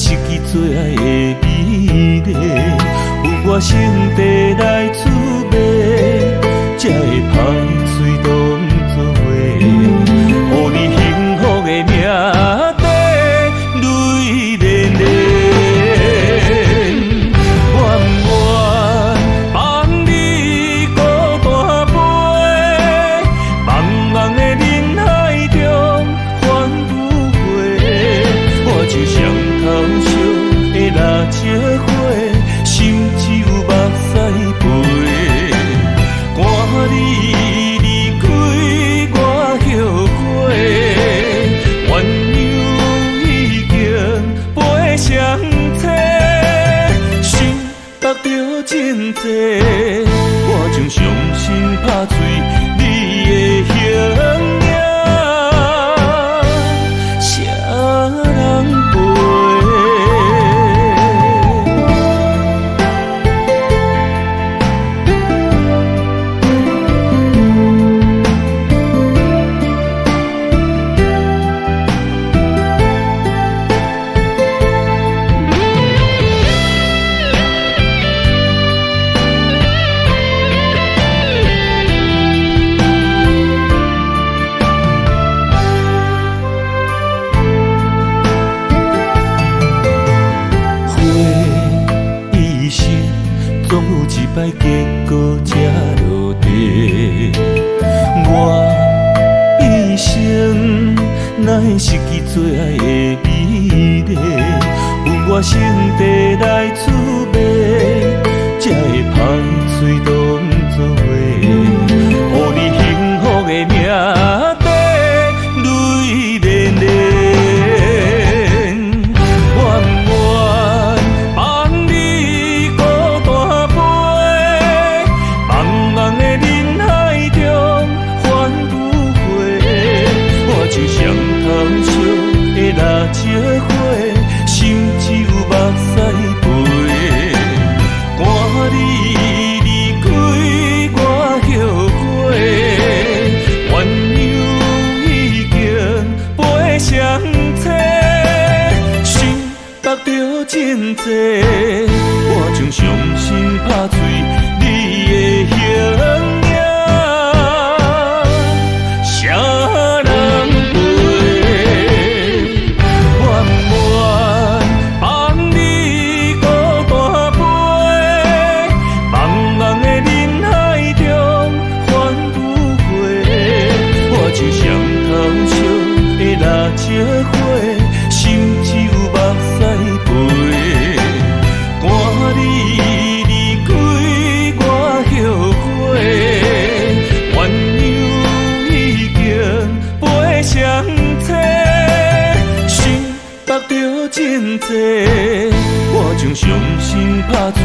失去最爱的美丽，阮我心地来滋味，才会歹嘴当作话，予你幸福的命底泪连连。愿不愿放你孤单飞，茫茫的人海中反复过，我就像头烧的蜡烛火，心只有目屎飞。赶你离开我后悔，鸳鸯已经飞上车，想目着真多，我将伤心拍碎你的形影，谁人陪？总有一摆结果才落地，我一生哪会失去最爱的美丽？阮我心地来滋味，才会歹嘴当作话，予你幸福的命底泪连连。蜡烛火，心只有目屎飞。赶你离开我后悔，鸳鸯已经飞上车，想目着真多，我将伤心拍碎你的形影，谁人陪？蜡烛火，心只有目屎飞。赶你离开我后悔，鸳鸯已经飞上车，想目着真多，我将伤心拍碎